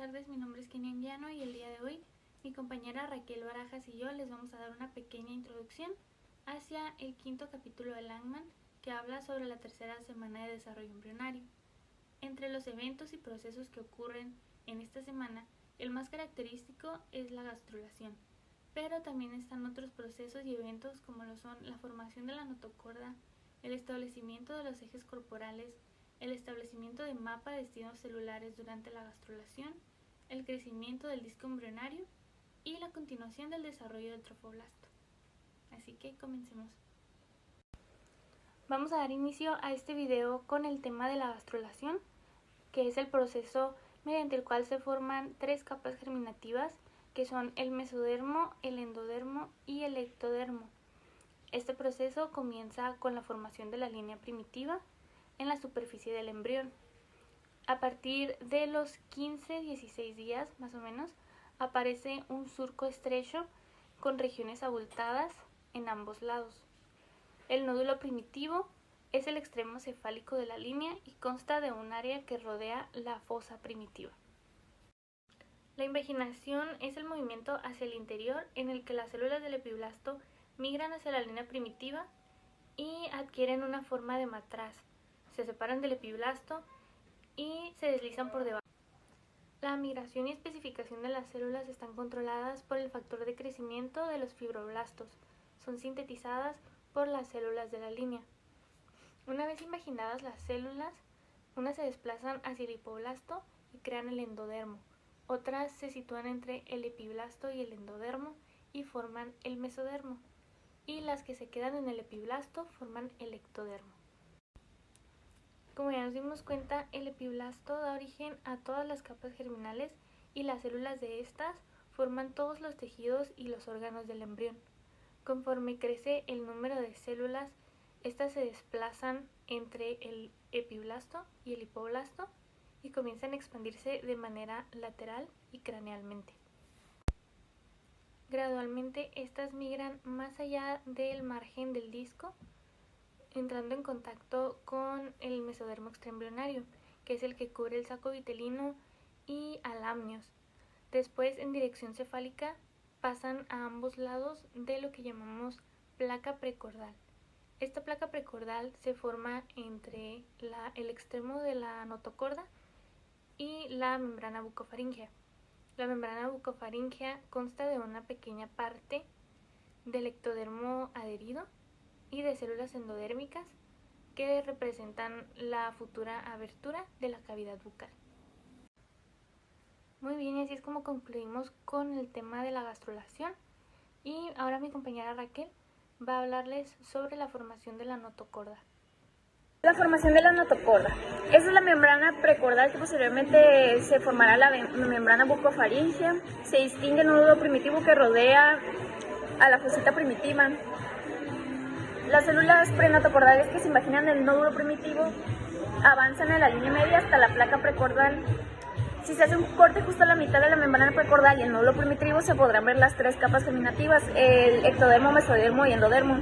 tardes, mi nombre es Kenia Anguiano y el día de hoy mi compañera Raquel Barajas y yo les vamos a dar una pequeña introducción hacia el quinto capítulo de Langman, que habla sobre la tercera semana de desarrollo embrionario. Entre los eventos y procesos que ocurren en esta semana, el más característico es la gastrulación, pero también están otros procesos y eventos como lo son la formación de la notocorda, el establecimiento de los ejes corporales, el establecimiento de mapa de destinos celulares durante la gastrulación, el crecimiento del disco embrionario y la continuación del desarrollo del trofoblasto. Así que comencemos. Vamos a dar inicio a este video con el tema de la gastrulación, que es el proceso mediante el cual se forman tres capas germinativas, que son el mesodermo, el endodermo y el ectodermo. Este proceso comienza con la formación de la línea primitiva en la superficie del embrión. A partir de los 15-16 días, más o menos, aparece un surco estrecho con regiones abultadas en ambos lados. El nódulo primitivo es el extremo cefálico de la línea y consta de un área que rodea la fosa primitiva. La invaginación es el movimiento hacia el interior en el que las células del epiblasto migran hacia la línea primitiva y adquieren una forma de matraz. Se separan del epiblasto y se deslizan por debajo. La migración y especificación de las células están controladas por el factor de crecimiento de los fibroblastos. Son sintetizadas por las células de la línea. Una vez invaginadas las células, unas se desplazan hacia el hipoblasto y crean el endodermo. Otras se sitúan entre el epiblasto y el endodermo y forman el mesodermo. Y las que se quedan en el epiblasto forman el ectodermo. Como ya nos dimos cuenta, el epiblasto da origen a todas las capas germinales y las células de estas forman todos los tejidos y los órganos del embrión. Conforme crece el número de células, estas se desplazan entre el epiblasto y el hipoblasto y comienzan a expandirse de manera lateral y cranealmente. Gradualmente, estas migran más allá del margen del disco, entrando en contacto con el mesodermo extraembrionario, que es el que cubre el saco vitelino y alamnios. Después, en dirección cefálica, pasan a ambos lados de lo que llamamos placa precordal. Esta placa precordal se forma entre el extremo de la notocorda y la membrana bucofaríngea. La membrana bucofaríngea consta de una pequeña parte del ectodermo adherido y de células endodérmicas que representan la futura abertura de la cavidad bucal. Muy bien, y así es como concluimos con el tema de la gastrulación. Y ahora mi compañera Raquel va a hablarles sobre la formación de la notocorda. La formación de la notocorda. Esta es la membrana precordal que posteriormente se formará la membrana bucofaríngea. Se distingue el nódulo primitivo que rodea a la fosita primitiva. Las células prenotocordales que se imaginan en el nódulo primitivo avanzan en la línea media hasta la placa precordal. Si se hace un corte justo a la mitad de la membrana precordal y el nódulo primitivo, se podrán ver las tres capas germinativas, el ectodermo, mesodermo y endodermo.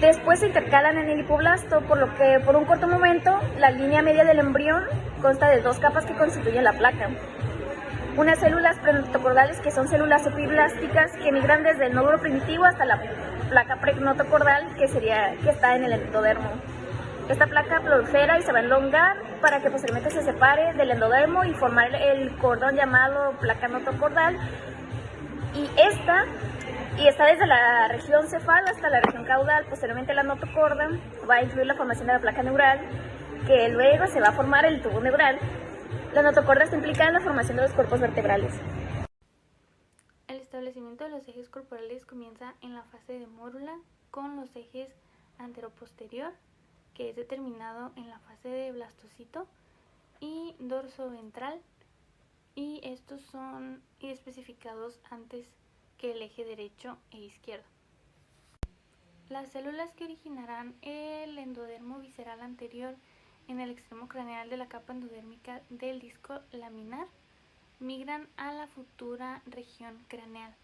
Después se intercalan en el hipoblasto, por lo que por un corto momento la línea media del embrión consta de dos capas que constituyen la placa. Unas células prenotocordales que son células epiblásticas que migran desde el nódulo primitivo hasta la placa prenotocordal que está en el endodermo. Esta placa prolifera y se va a elongar para que posteriormente se separe del endodermo y formar el cordón llamado placa notocordal. Y está desde la región cefal hasta la región caudal. Posteriormente la notocorda va a incluir la formación de la placa neural, que luego se va a formar el tubo neural. La notocorda está implicada en la formación de los cuerpos vertebrales. El establecimiento de los ejes corporales comienza en la fase de mórula con los ejes anteroposterior, que es determinado en la fase de blastocito, y dorsoventral, y estos son especificados antes que el eje derecho e izquierdo. Las células que originarán el endodermo visceral anterior en el extremo craneal de la capa endodérmica del disco laminar migran a la futura región craneal.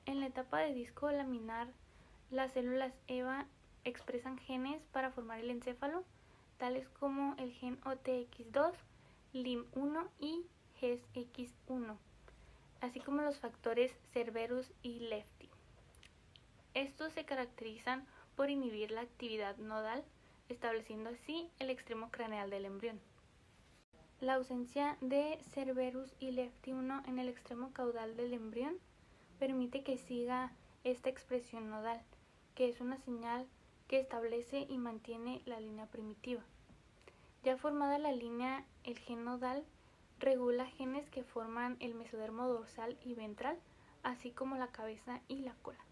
En la etapa de disco laminar, las células EVA expresan genes para formar el encéfalo, tales como el gen OTX2, LIM1 y GES-X1, así como los factores Cerberus y Lefty. Estos se caracterizan por inhibir la actividad nodal, estableciendo así el extremo craneal del embrión. La ausencia de Cerberus y Lefty1 en el extremo caudal del embrión permite que siga esta expresión nodal, que es una señal que establece y mantiene la línea primitiva. Ya formada la línea, el gen nodal regula genes que forman el mesodermo dorsal y ventral, así como la cabeza y la cola.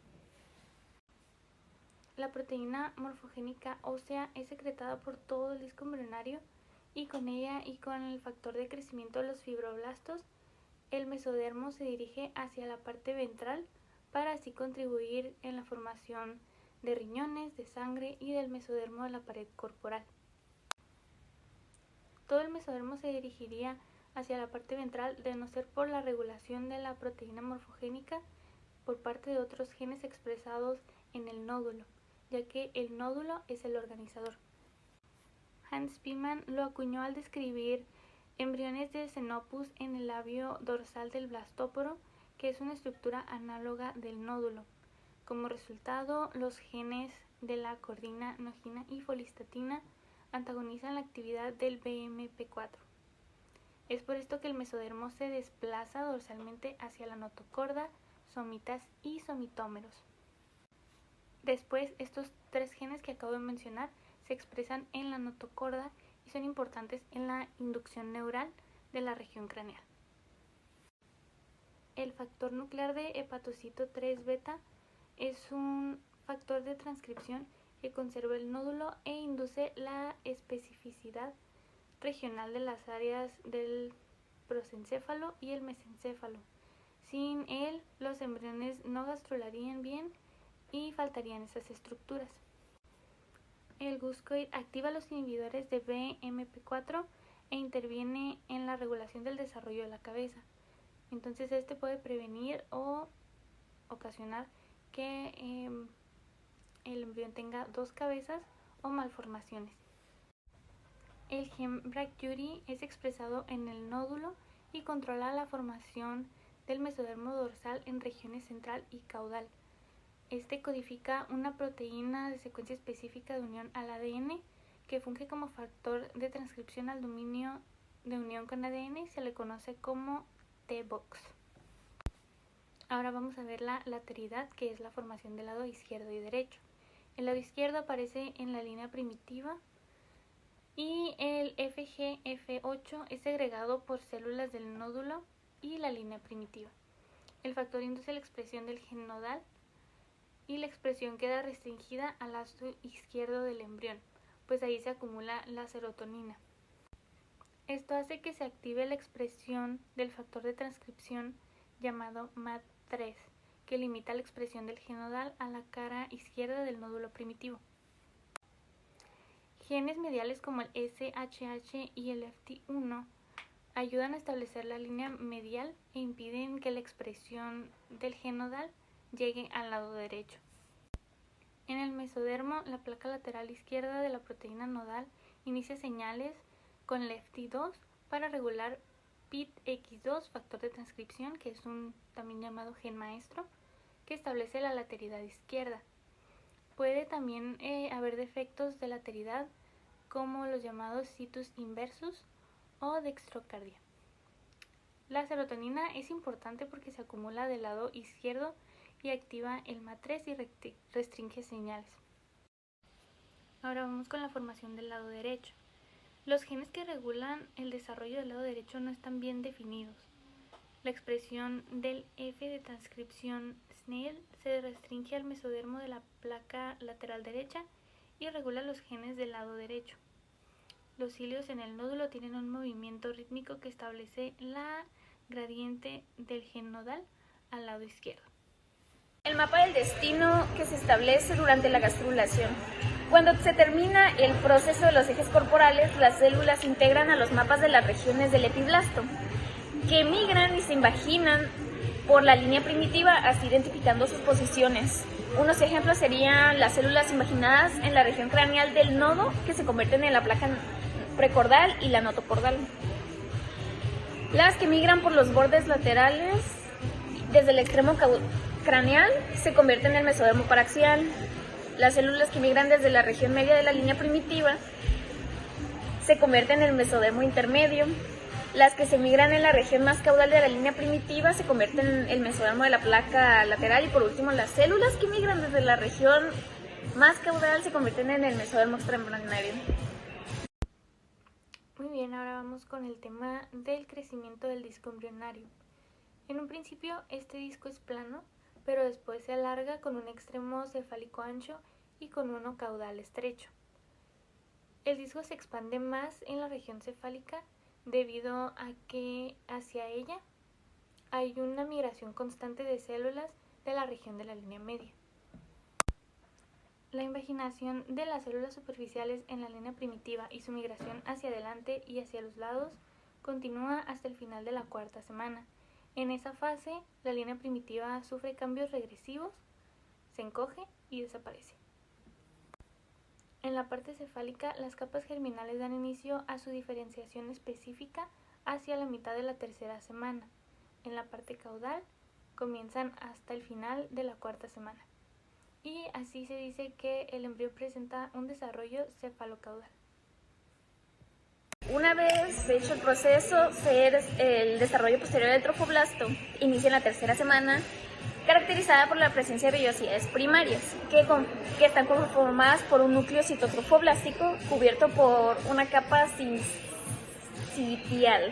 La proteína morfogénica ósea es secretada por todo el disco embrionario y con ella y con el factor de crecimiento de los fibroblastos, el mesodermo se dirige hacia la parte ventral para así contribuir en la formación de riñones, de sangre y del mesodermo de la pared corporal. Todo el mesodermo se dirigiría hacia la parte ventral de no ser por la regulación de la proteína morfogénica por parte de otros genes expresados en el nódulo, ya que el nódulo es el organizador. Hans Spemann lo acuñó al describir embriones de Xenopus en el labio dorsal del blastóporo, que es una estructura análoga del nódulo. Como resultado, los genes de la cordina, nogina y folistatina antagonizan la actividad del BMP4. Es por esto que el mesodermo se desplaza dorsalmente hacia la notocorda, somitas y somitómeros. Después, estos tres genes que acabo de mencionar se expresan en la notocorda y son importantes en la inducción neural de la región craneal. El factor nuclear de hepatocito 3 beta es un factor de transcripción que conserva el nódulo e induce la especificidad regional de las áreas del prosencéfalo y el mesencéfalo. Sin él, los embriones no gastrularían bien y faltarían esas estructuras. El guscoid activa los inhibidores de BMP4 e interviene en la regulación del desarrollo de la cabeza. Entonces este puede prevenir o ocasionar que el embrión tenga dos cabezas o malformaciones. El gen BRCA es expresado en el nódulo y controla la formación del mesodermo dorsal en regiones central y caudal. Este codifica una proteína de secuencia específica de unión al ADN que funge como factor de transcripción al dominio de unión con ADN y se le conoce como T-box. Ahora vamos a ver la lateridad, que es la formación del lado izquierdo y derecho. El lado izquierdo aparece en la línea primitiva y el FGF8 es segregado por células del nódulo y la línea primitiva. El factor induce la expresión del gen nodal y la expresión queda restringida al lado izquierdo del embrión, pues ahí se acumula la serotonina. Esto hace que se active la expresión del factor de transcripción llamado MAD3, que limita la expresión del gen nodal a la cara izquierda del nódulo primitivo. Genes mediales como el SHH y el FT1 ayudan a establecer la línea medial e impiden que la expresión del gen nodal llegue al lado derecho. En el mesodermo, la placa lateral izquierda de la proteína nodal inicia señales con LEFT2 para regular PITX2, factor de transcripción, que es un también llamado gen maestro, que establece la lateridad izquierda. Puede también haber defectos de lateridad como los llamados situs inversus o dextrocardia. La serotonina es importante porque se acumula del lado izquierdo y activa el MAD3 y restringe señales. Ahora vamos con la formación del lado derecho. Los genes que regulan el desarrollo del lado derecho no están bien definidos. La expresión del F de transcripción SNEL se restringe al mesodermo de la placa lateral derecha y regula los genes del lado derecho. Los cilios en el nódulo tienen un movimiento rítmico que establece la gradiente del gen nodal al lado izquierdo. El mapa del destino que se establece durante la gastrulación. Cuando se termina el proceso de los ejes corporales, las células se integran a los mapas de las regiones del epiblasto, que migran y se invaginan por la línea primitiva, así identificando sus posiciones. Unos ejemplos serían las células invaginadas en la región craneal del nodo, que se convierten en la placa precordal y la notocordal. Las que migran por los bordes laterales desde el extremo craneal se convierten en el mesodermo paraxial. Las células que migran desde la región media de la línea primitiva se convierten en el mesodermo intermedio. Las que se migran en la región más caudal de la línea primitiva se convierten en el mesodermo de la placa lateral. Y por último, las células que migran desde la región más caudal se convierten en el mesodermo extraembrionario. Muy bien, ahora vamos con el tema del crecimiento del disco embrionario. En un principio este disco es plano, pero después se alarga con un extremo cefálico ancho y con uno caudal estrecho. El disco se expande más en la región cefálica debido a que hacia ella hay una migración constante de células de la región de la línea media. La invaginación de las células superficiales en la línea primitiva y su migración hacia adelante y hacia los lados continúa hasta el final de la cuarta semana. En esa fase, la línea primitiva sufre cambios regresivos, se encoge y desaparece. En la parte cefálica, las capas germinales dan inicio a su diferenciación específica hacia la mitad de la tercera semana. En la parte caudal, comienzan hasta el final de la cuarta semana. Y así se dice que el embrión presenta un desarrollo cefalocaudal. Una vez hecho el proceso, el desarrollo posterior del trofoblasto inicia en la tercera semana, caracterizada por la presencia de vellosidades primarias, que están conformadas por un núcleo citotrofoblástico cubierto por una capa sincitial.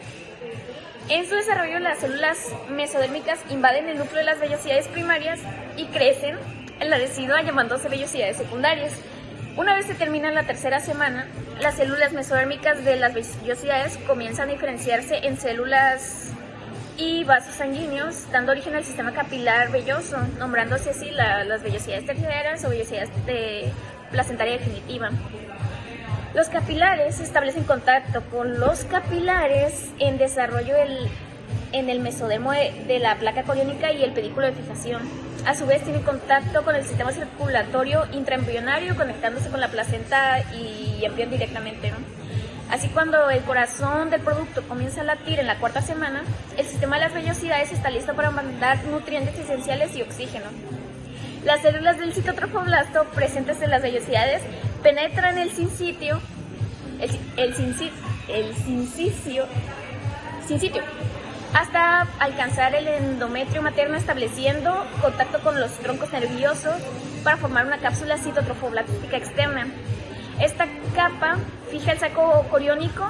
En su desarrollo, las células mesodérmicas invaden el núcleo de las vellosidades primarias y crecen en la decidua llamándose vellosidades secundarias. Una vez se termina la tercera semana, las células mesodérmicas de las vellosidades comienzan a diferenciarse en células y vasos sanguíneos, dando origen al sistema capilar velloso, nombrándose así las vellosidades terciarias o vellosidades placentaria definitiva. Los capilares establecen contacto con los capilares en desarrollo en el mesodermo de la placa coriónica y el pedículo de fijación. A su vez tiene contacto con el sistema circulatorio intraembrionario, conectándose con la placenta y embrión directamente, ¿no? Así, cuando el corazón del producto comienza a latir en la cuarta semana, el sistema de las vellosidades está listo para mandar nutrientes esenciales y oxígeno. Las células del citotrofoblasto presentes en las vellosidades penetran el sincitio hasta alcanzar el endometrio materno, estableciendo contacto con los troncos nerviosos para formar una cápsula citotrofoblástica externa. Esta capa fija el saco coriónico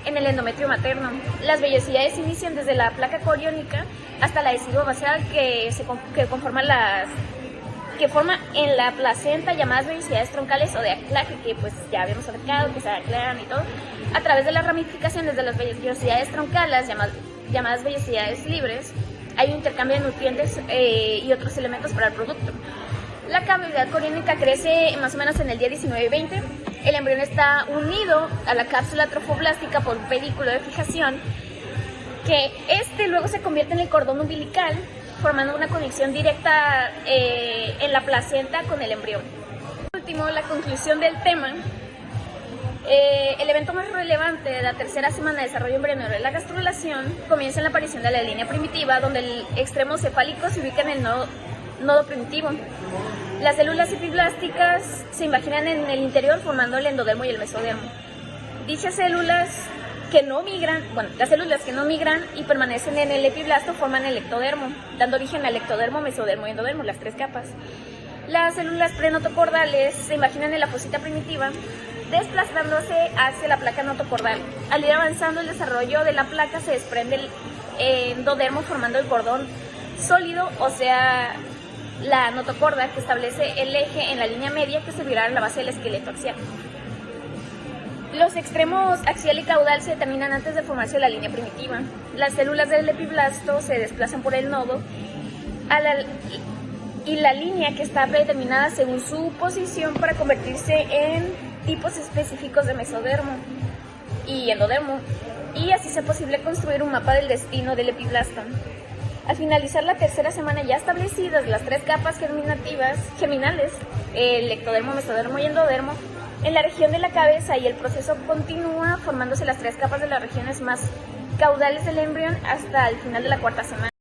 en el endometrio materno. Las vellosidades inician desde la placa coriónica hasta la decidua basal que forma en la placenta, llamadas vellosidades troncales o de anclaje, que pues ya habíamos abarcado, que se aclaran y todo. A través de las ramificaciones de las vellosidades troncales, llamadas vellosidades libres, hay un intercambio de nutrientes y otros elementos para el producto. La cavidad coriónica crece más o menos en el día 19 y 20. El embrión está unido a la cápsula trofoblástica por un pedículo de fijación, que luego se convierte en el cordón umbilical, formando una conexión directa en la placenta con el embrión. Por último, la conclusión del tema. El evento más relevante de la tercera semana de desarrollo embrionario de la gastrulación comienza en la aparición de la línea primitiva, donde el extremo cefálico se ubica en el nodo primitivo. Las células epiblásticas se imaginan en el interior, formando el endodermo y el mesodermo. Dichas células las células que no migran y permanecen en el epiblasto forman el ectodermo, dando origen al ectodermo, mesodermo y endodermo, las tres capas. Las células prenotocordales se imaginan en la fosita primitiva, desplazándose hacia la placa notocordal. Al ir avanzando el desarrollo de la placa, se desprende el endodermo formando el cordón sólido, o sea, la notocorda, que establece el eje en la línea media que servirá a la base del esqueleto axial. Los extremos axial y caudal se determinan antes de formarse la línea primitiva. Las células del epiblasto se desplazan por el nodo y la línea, que está predeterminada según su posición para convertirse en tipos específicos de mesodermo y endodermo, y así sea posible construir un mapa del destino del epiblasto. Al finalizar la tercera semana, ya establecidas las tres capas germinales, el ectodermo, mesodermo y endodermo, en la región de la cabeza y el proceso continúa formándose las 3 capas de las regiones más caudales del embrión hasta el final de la 4ª semana.